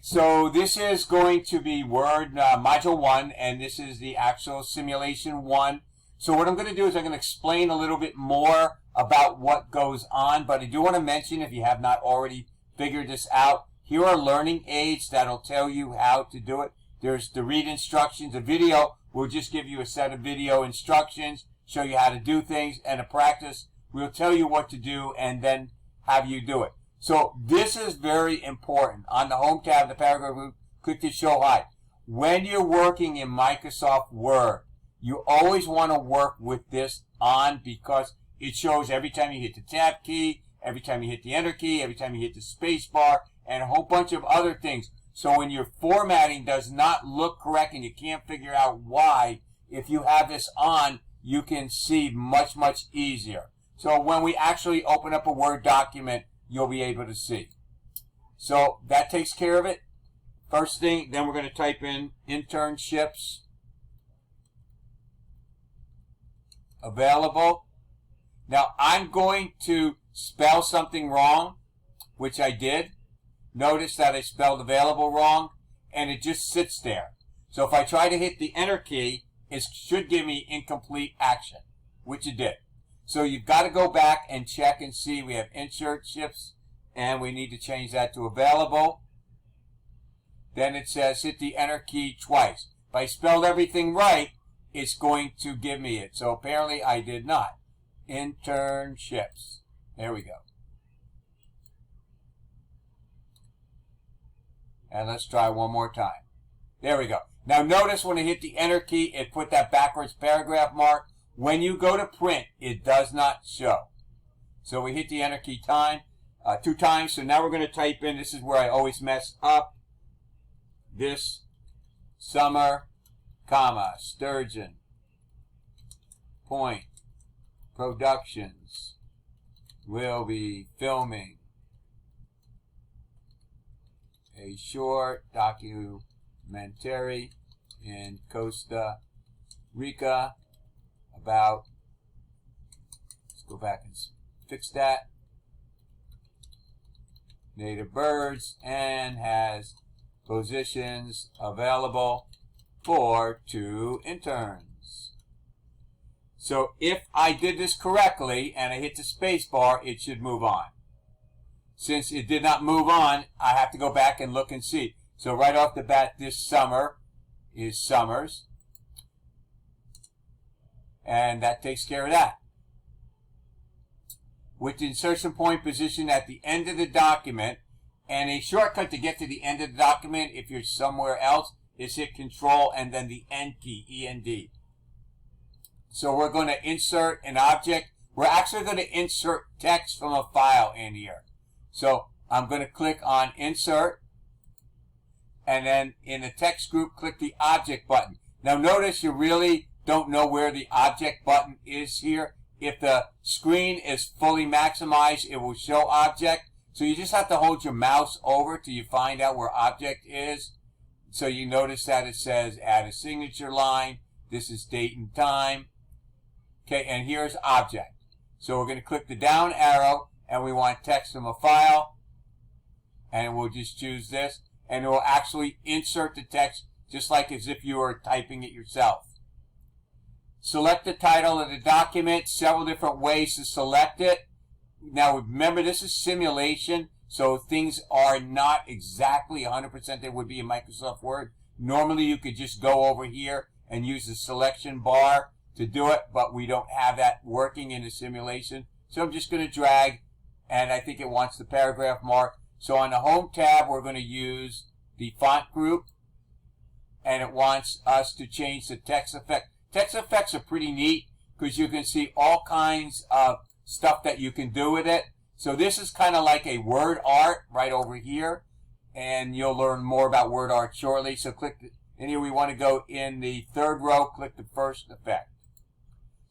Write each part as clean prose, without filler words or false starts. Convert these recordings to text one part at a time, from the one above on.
So this is going to be Word Module 1, and this is the actual Simulation 1. So what I'm going to do is I'm going to explain a little bit more about what goes on, but I do want to mention, if you have not already figured this out, here are learning aids that'll tell you how to do it. There's the read instructions. A video will just give you a set of video instructions, show you how to do things, and a practice will tell you what to do and then have you do it. So this is very important. On the Home tab, the paragraph group, click to Show Hide. When you're working in Microsoft Word, you always want to work with this on because it shows every time you hit the Tab key, every time you hit the Enter key, every time you hit the space bar, and a whole bunch of other things. So when your formatting does not look correct and you can't figure out why, if you have this on, you can see much, much easier. So when we actually open up a Word document, you'll be able to see. So that takes care of it. First thing, then we're going to type in internships available. Now I'm going to spell something wrong, which I did. Notice that I spelled available wrong, and it just sits there. So if I try to hit the Enter key, it should give me incomplete action, which it did. So you've got to go back and check and see. We have internships, and we need to change that to available. Then it says hit the Enter key twice. If I spelled everything right, it's going to give me it. So apparently I did not. Internships. There we go. And let's try one more time. There we go. Now notice when I hit the Enter key, it put that backwards paragraph mark. When you go to print, it does not show. So we hit the Enter key two times. So now we're going to type in, this is where I always mess up, this summer, comma, Sturgeon Point Productions will be filming a short documentary in Costa Rica about, let's go back and fix that, native birds, and has positions available for 2 interns. So if I did this correctly and I hit the space bar, it should move on. Since it did not move on, I have to go back and look and see. So right off the bat, this summer is summers. And that takes care of that. With the insertion point positioned at the end of the document, and a shortcut to get to the end of the document if you're somewhere else is hit Control and then the End key, E-N-D. So we're going to insert an object. We're actually going to insert text from a file in here. So I'm going to click on Insert, and then in the text group, click the Object button. Now notice you really don't know where the Object button is here. If the screen is fully maximized, it will show Object. So you just have to hold your mouse over till you find out where Object is. So you notice that it says Add a Signature Line. This is date and time. Okay, and here's Object. So we're going to click the down arrow, and we want text from a file, and we'll just choose this, and it will actually insert the text just like as if you were typing it yourself. Select the title of the document, several different ways to select it. Now remember, this is simulation, so things are not exactly 100% they would be in Microsoft Word. Normally you could just go over here and use the selection bar to do it, but we don't have that working in the simulation. So I'm just going to drag, and I think it wants the paragraph mark. So on the Home tab, we're going to use the font group, and it wants us to change the text effect. Text effects are pretty neat because you can see all kinds of stuff that you can do with it. So this is kind of like a word art right over here, and you'll learn more about word art shortly. So click, and here we want to go in the third row, click the first effect.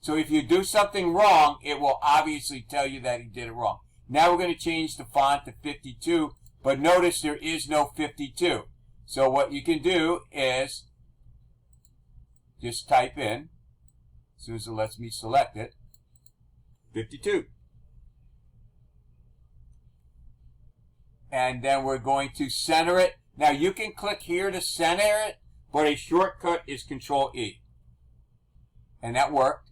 So if you do something wrong, it will obviously tell you that you did it wrong. Now we're going to change the font to 52, but notice there is no 52. So what you can do is just type in, as soon as it lets me select it, 52. And then we're going to center it. Now you can click here to center it, but a shortcut is Control E. And that worked.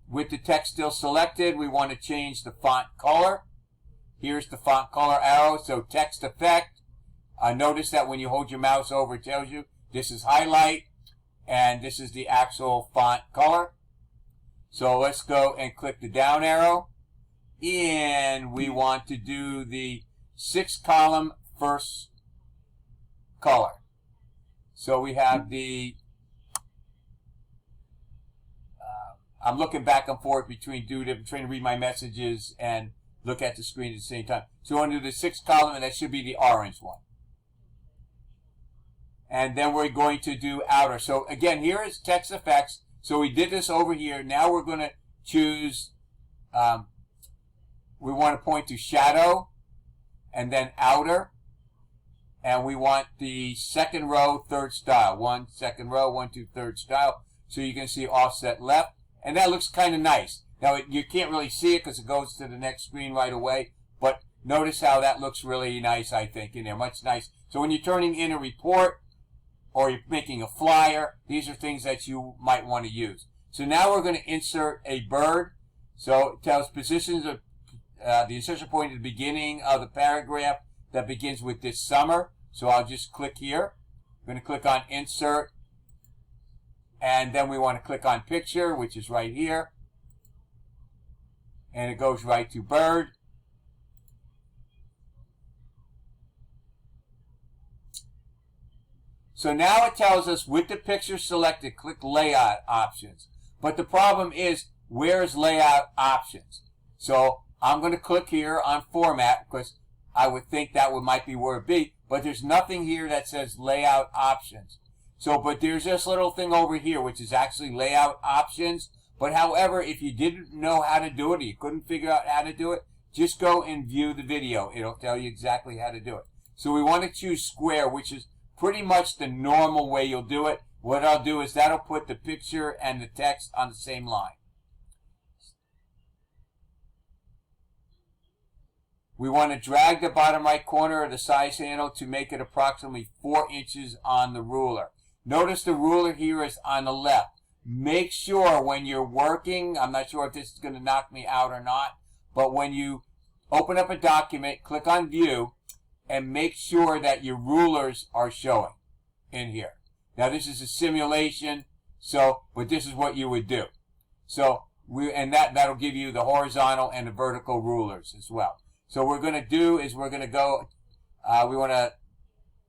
With the text still selected, we want to change the font color. Here's the font color arrow, so text effect. Notice that when you hold your mouse over, it tells you this is highlight, and this is the actual font color. So let's go and click the down arrow. And we want to do the 6-column first color. So we have the, I'm looking back and forth between I'm trying to read my messages and look at the screen at the same time. So we're going to do the 6th column, and that should be the orange one. And then we're going to do outer. So again, here is text effects. So we did this over here. Now we're going to choose, we want to point to shadow and then outer. And we want the 2nd row, 3rd style. 1, 2nd row, 1, 2, 3rd style. So you can see offset left. And that looks kind of nice. Now, you can't really see it because it goes to the next screen right away. But notice how that looks really nice, I think, in there. Much nice. So when you're turning in a report or you're making a flyer, these are things that you might want to use. So now we're going to insert a bird. So it tells positions of the insertion point at the beginning of the paragraph that begins with this summer. So I'll just click here. I'm going to click on Insert. And then we want to click on Picture, which is right here. And it goes right to Bird. So now it tells us with the picture selected, click Layout Options. But the problem is, where's Layout Options? So I'm going to click here on Format, because I would think that might be where it be. But there's nothing here that says Layout Options. So, but there's this little thing over here, which is actually Layout Options. But however, if you didn't know how to do it, or you couldn't figure out how to do it, just go and view the video. It'll tell you exactly how to do it. So we want to choose Square, which is pretty much the normal way you'll do it. What I'll do is that'll put the picture and the text on the same line. We want to drag the bottom right corner of the size handle to make it approximately 4 inches on the ruler. Notice the ruler here is on the left. Make sure when you're working, I'm not sure if this is going to knock me out or not, but when you open up a document, click on View, and make sure that your rulers are showing in here. Now this is a simulation, but this is what you would do. So that'll give you the horizontal and the vertical rulers as well. So what we're going to do is we're going to go, we want to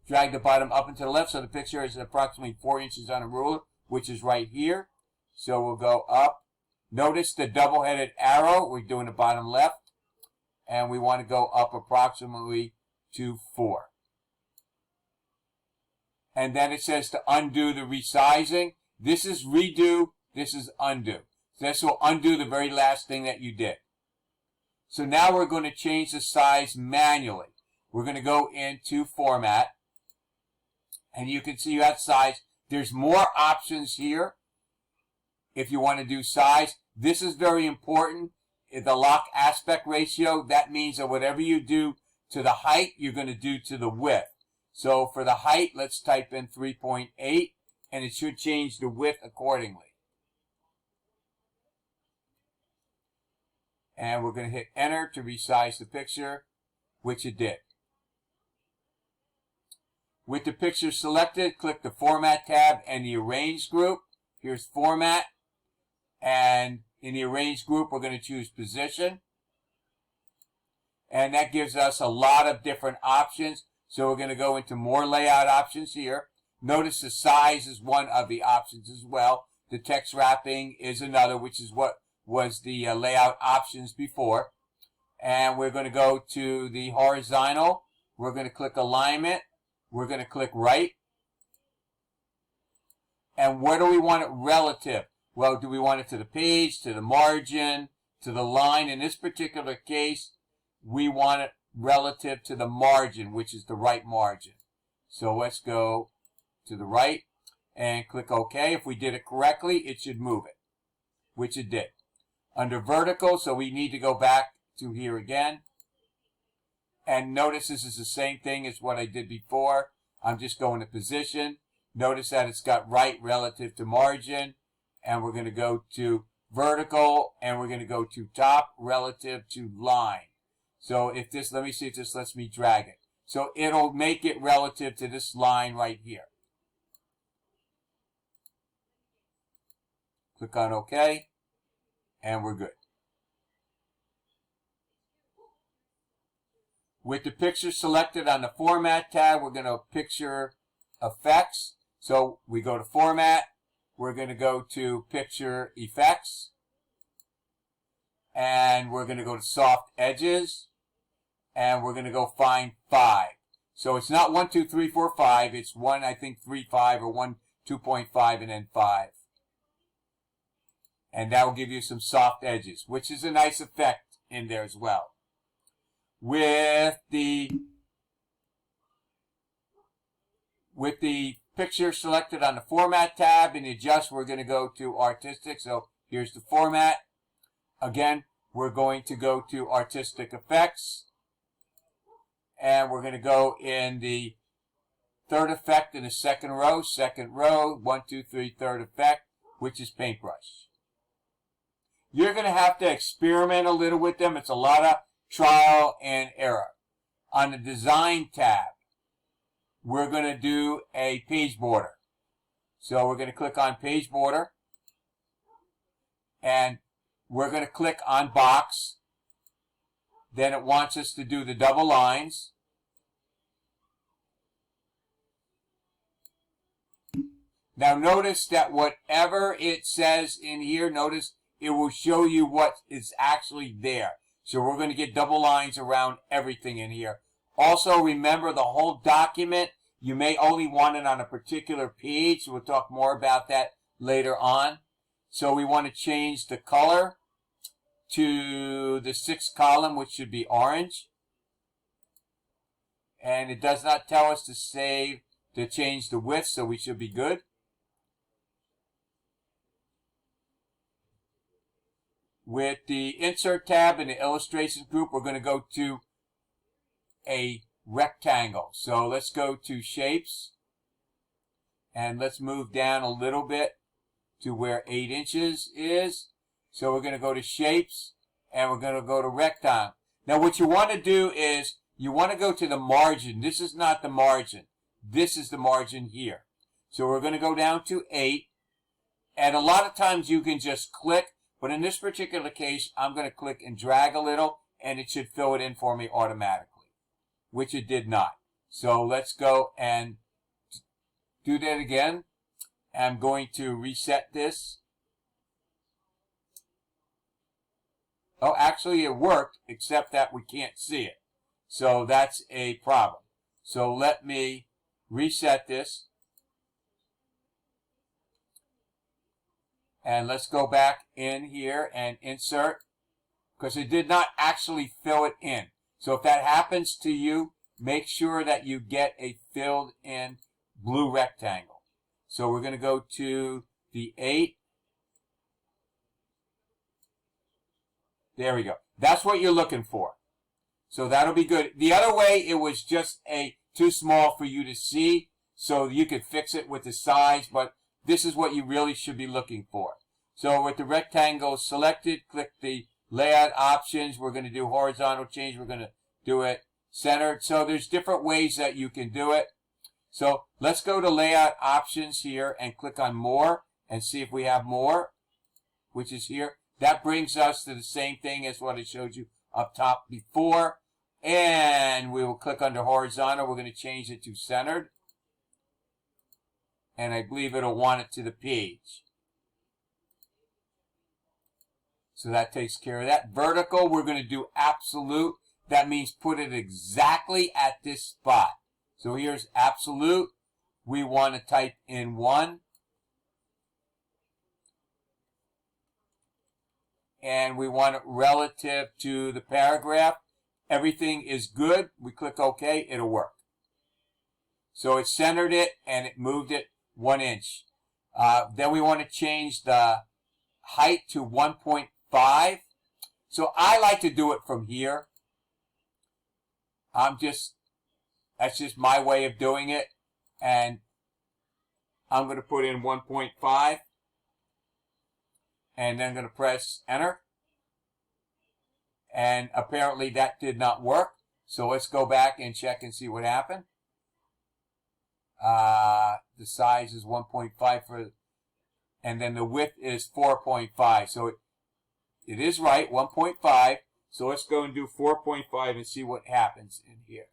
drag the bottom up and to the left, so the picture is approximately 4 inches on a ruler, which is right here. So we'll go up. Notice the double-headed arrow. We're doing the bottom left. And we want to go up approximately to 4. And then it says to undo the resizing. This is redo. This is undo. So this will undo the very last thing that you did. So now we're going to change the size manually. We're going to go into Format. And you can see you have size. There's more options here if you want to do size. This is very important. The lock aspect ratio, that means that whatever you do to the height, you're going to do to the width. So for the height, let's type in 3.8, and it should change the width accordingly. And we're going to hit Enter to resize the picture, which it did. With the picture selected, click the Format tab and the Arrange group. Here's Format. And in the Arrange group, we're going to choose Position. And that gives us a lot of different options. So we're going to go into more layout options here. Notice the size is one of the options as well. The text wrapping is another, which is what was the layout options before. And we're going to go to the horizontal. We're going to click Alignment. We're going to click Right. And where do we want it relative? Well, do we want it to the page, to the margin, to the line? In this particular case, we want it relative to the margin, which is the right margin. So let's go to the right and click OK. If we did it correctly, it should move it, which it did. Under vertical, so we need to go back to here again. And notice this is the same thing as what I did before. I'm just going to position. Notice that it's got right relative to margin. And we're going to go to vertical, and we're going to go to top relative to line. So if this, let me see if this lets me drag it. So it'll make it relative to this line right here. Click on OK, and we're good. With the picture selected on the Format tab, we're going to Picture Effects. So we go to Format, we're going to go to Picture Effects, and we're going to go to Soft Edges, and we're going to go find 5. So it's not 1, 2, 3, 4, 5. It's 1, I think 3, 5, or 1, 2.5, and then 5. And that will give you some soft edges, which is a nice effect in there as well. With the picture selected on the Format tab and Adjust, we're going to go to Artistic. So here's the Format. Again, we're going to go to Artistic Effects. And we're going to go in the third effect in the second row, 1, 2, 3, third effect, which is Paintbrush. You're going to have to experiment a little with them. It's a lot of trial and error. On the Design tab, we're going to do a page border. So we're going to click on Page Border. And we're going to click on Box. Then it wants us to do the double lines. Now notice that whatever it says in here, notice it will show you what is actually there. So we're going to get double lines around everything in here. Also remember the whole document, you may only want it on a particular page. We'll talk more about that later on. So we want to change the color to the 6th column, which should be orange. And it does not tell us to change the width, so we should be good. With the Insert tab in the Illustrations group, we're going to go to a rectangle. So let's go to Shapes. And let's move down a little bit to where 8 inches is. So we're going to go to Shapes, and we're going to go to Rectangle. Now what you want to do is, you want to go to the margin. This is not the margin. This is the margin here. So we're going to go down to 8. And a lot of times you can just click. But in this particular case, I'm going to click and drag a little, and it should fill it in for me automatically, which it did not. So let's go and do that again. I'm going to reset this. Oh, actually it worked, except that we can't see it. So that's a problem. So let me reset this. And let's go back in here and insert, because it did not actually fill it in. So if that happens to you, make sure that you get a filled in blue rectangle. So we're going to go to the 8. There we go. That's what you're looking for. So that'll be good. The other way, it was just too small for you to see, so you could fix it with the size, but this is what you really should be looking for. So with the rectangle selected, click the layout options. We're going to do horizontal change. We're going to do it centered. So there's different ways that you can do it. So let's go to layout options here and click on more and see if we have more, which is here. That brings us to the same thing as what I showed you up top before. And we will click under horizontal. We're going to change it to centered. And I believe it'll want it to the page. So that takes care of that. Vertical, we're going to do absolute. That means put it exactly at this spot. So here's absolute. We want to type in 1. And we want it relative to the paragraph. Everything is good. We click OK. It'll work. So it centered it and it moved it 1 inch. Then we want to change the height to 1.5. So I like to do it from here. That's just my way of doing it. and I'm going to put in 1.5, and then I'm going to press enter. And apparently that did not work. So let's go back and check and see what happened. The size is 1.5 for, and then the width is 4.5. So it is right, 1.5. So let's go and do 4.5 and see what happens in here.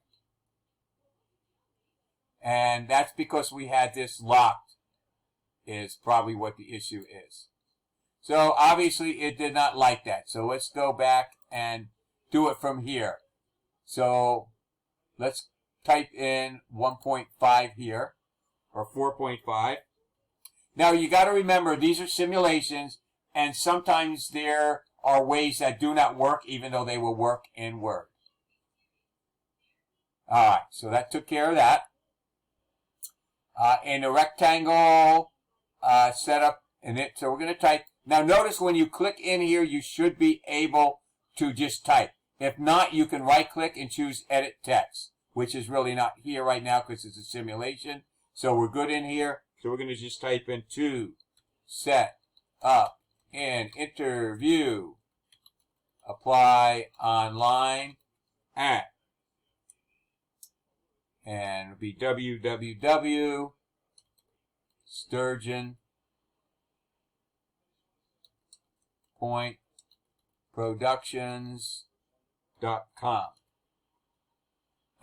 And that's because we had this locked, is probably what the issue is. So obviously it did not like that. So let's go back and do it from here. So let's type in 1.5 here, or 4.5. Now you got to remember, these are simulations, and sometimes there are ways that do not work even though they will work in Word. Alright, so that took care of that. In the rectangle setup, so we're going to type. Now notice when you click in here, you should be able to just type. If not, you can right click and choose edit text, which is really not here right now because it's a simulation. So we're good in here. So we're going to just type in to set up an interview, apply online at, and it'll be www.sturgeonpointproductions.com.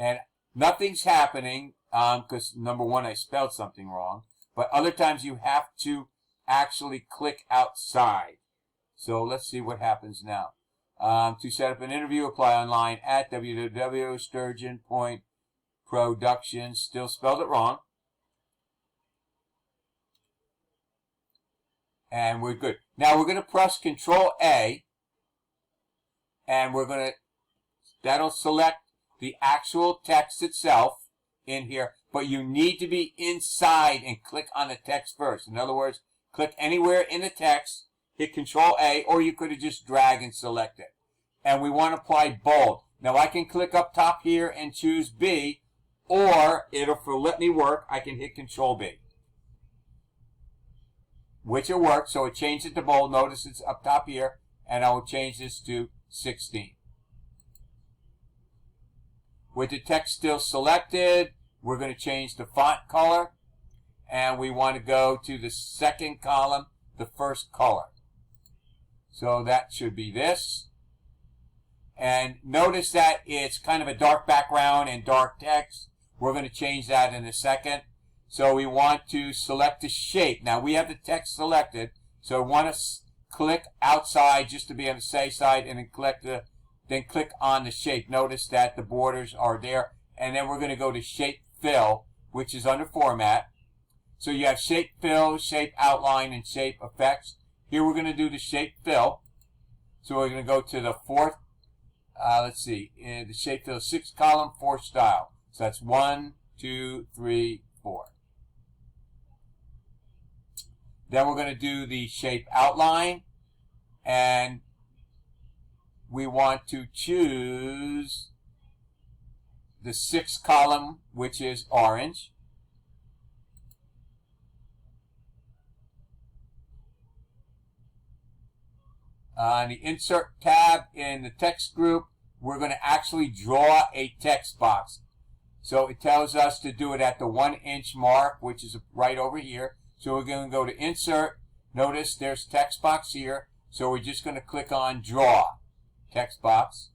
And nothing's happening because number one, I spelled something wrong. But other times you have to actually click outside. So let's see what happens now. To set up an interview, apply online at www.sturgeonpointproductions. Still spelled it wrong. And we're good. Now we're going to press Control A. And we're going to, that'll select the actual text itself in here. But you need to be inside and click on the text first. In other words, click anywhere in the text, hit Control A, or you could have just drag and select it. And we want to apply bold. Now I can click up top here and choose B, or it'll let me work, I can hit Control B. Which it worked, so it changed it to bold. Notice it's up top here, and I will change this to 16. With the text still selected, we're going to change the font color, and we want to go to the second column, the first color. So that should be this. And notice that it's kind of a dark background and dark text. We're going to change that in a second. So we want to select the shape. Now we have the text selected, so we want to click outside just to be on the safe side, and then click on the shape. Notice that the borders are there, and then we're going to go to Shape Fill, which is under Format. So you have Shape Fill, Shape Outline, and Shape Effects. Here we're going to do the Shape Fill. So we're going to go to the fourth, the Shape Fill, 6 column, 4 style. So that's 1, 2, 3, 4. Then we're going to do the Shape Outline, and we want to choose the 6th column, which is orange. On the Insert tab in the text group, we're going to actually draw a text box. So it tells us to do it at the 1-inch mark, which is right over here. So we're going to go to Insert. Notice there's text box here. So we're just going to click on Draw text box.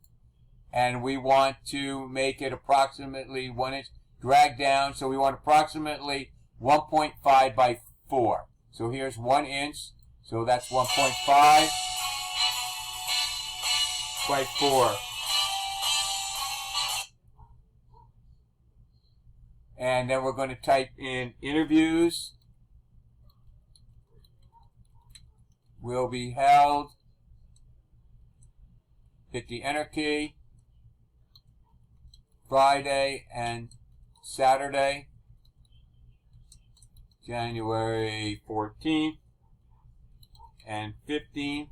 And we want to make it approximately 1 inch. Drag down. So we want approximately 1.5 by 4. So here's 1 inch. So that's 1.5 by 4. And then we're going to type in interviews will be held. Hit the enter key. Friday and Saturday, January 14th and 15th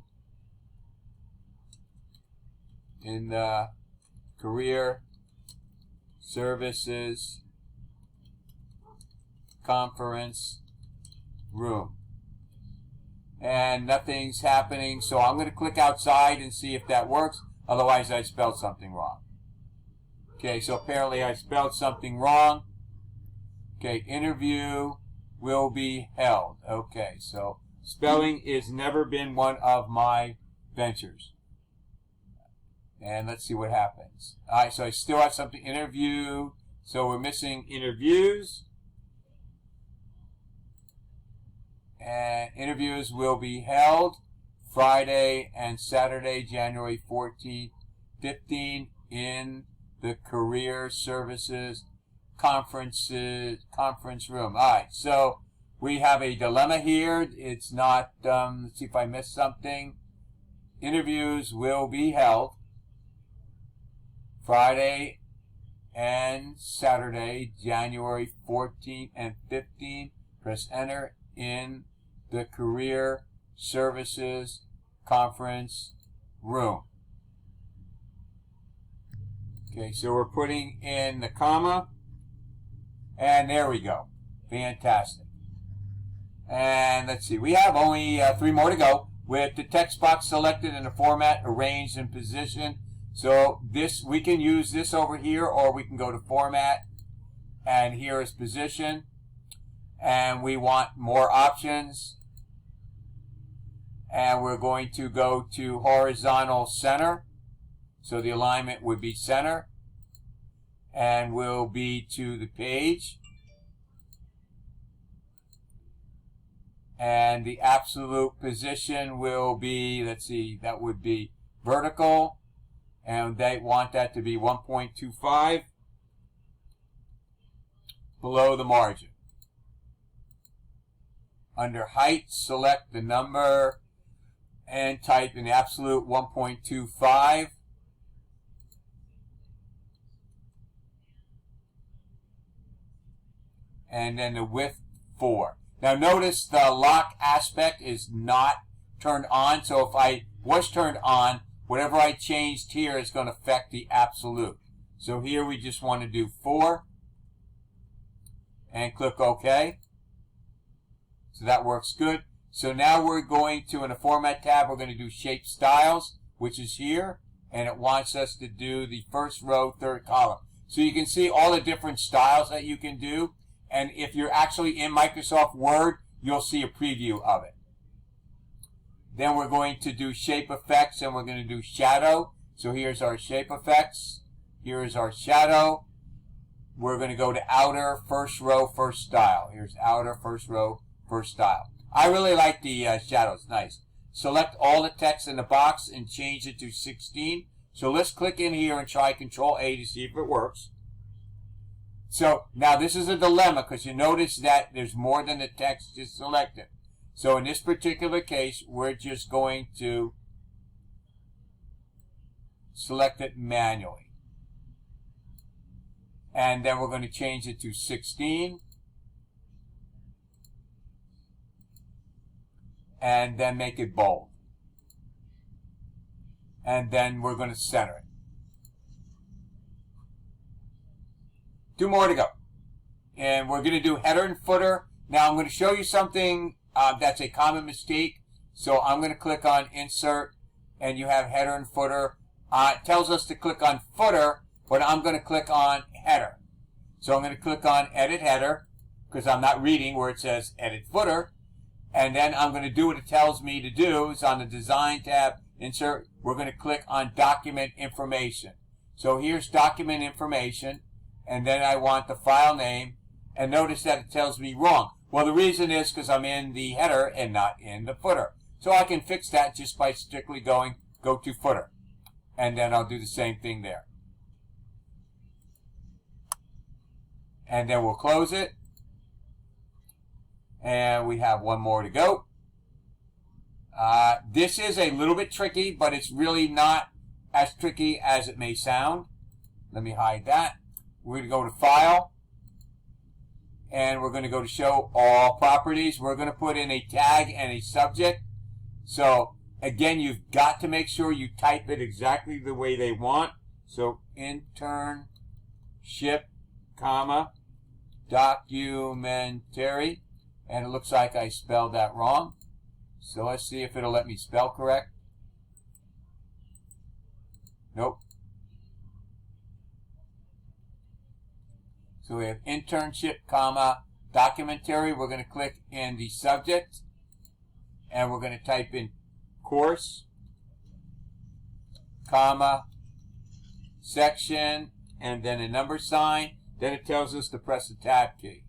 in the Career Services conference room. And nothing's happening, so I'm going to click outside and see if that works. Otherwise, I spelled something wrong. Okay, so apparently I spelled something wrong. Okay, interview will be held. Okay, so spelling has never been one of my ventures. And let's see what happens. All right, so I still have something, interview. So we're missing interviews. And interviews will be held Friday and Saturday, January 14th, 15 in the Career Services conference room. All right, so we have a dilemma here. It's not, let's see if I missed something. Interviews will be held Friday and Saturday, January 14th and 15th. Press enter in the Career Services conference room. Okay, so we're putting in the comma, and there we go. Fantastic. And let's see, we have only 3 more to go with the text box selected and the format arranged in position. So this, we can use this over here, or we can go to format, and here is position. And we want more options. And we're going to go to horizontal center. So the alignment would be center. And will be to the page. And the absolute position will be, let's see, that would be vertical. And they want that to be 1.25 below the margin. Under height, select the number and type in absolute 1.25. And then the width 4. Now notice the lock aspect is not turned on. So if I was turned on, whatever I changed here is going to affect the absolute. So here we just want to do 4. And click OK. So that works good. So now we're going to, in the Format tab, we're going to do Shape Styles, which is here. And it wants us to do the first row, third column. So you can see all the different styles that you can do. And if you're actually in Microsoft Word, you'll see a preview of it. Then we're going to do Shape Effects, and we're going to do Shadow. So here's our Shape Effects. Here's our Shadow. We're going to go to Outer, first row, first style. Here's Outer, first row, first style. I really like the shadows. Nice. Select all the text in the box and change it to 16. So let's click in here and try Control A to see if it works. So now this is a dilemma because you notice that there's more than the text just selected. So in this particular case, we're just going to select it manually. And then we're going to change it to 16. And then make it bold. And then we're going to center it. 2 more to go. And we're going to do header and footer. Now I'm going to show you something that's a common mistake. So I'm going to click on Insert, and you have header and footer. It tells us to click on footer, but I'm going to click on header. So I'm going to click on Edit Header, because I'm not reading where it says Edit Footer. And then I'm going to do what it tells me to do. It's on the Design tab, Insert. We're going to click on Document Information. So here's Document Information. And then I want the file name. And notice that it tells me wrong. Well, the reason is because I'm in the header and not in the footer. So I can fix that just by strictly going, go to footer. And then I'll do the same thing there. And then we'll close it. And we have 1 more to go. This is a little bit tricky, but it's really not as tricky as it may sound. Let me hide that. We're going to go to File. And we're going to go to Show All Properties. We're going to put in a tag and a subject. So, again, you've got to make sure you type it exactly the way they want. So, Internship, comma, documentary, and it looks like I spelled that wrong. So let's see if it'll let me spell correct. Nope. So we have internship, comma, documentary. We're going to click in the subject, and we're going to type in course, comma, section, and then a number sign. Then it tells us to press the tab key.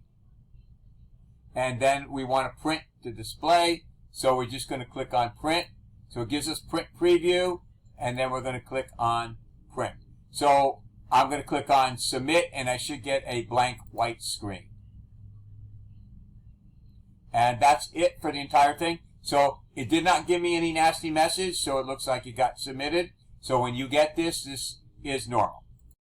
And then we want to print to display, so we're just going to click on print. So it gives us print preview, and then we're going to click on print. So I'm going to click on submit, and I should get a blank white screen. And that's it for the entire thing. So it did not give me any nasty message, so it looks like it got submitted. So when you get this, this is normal.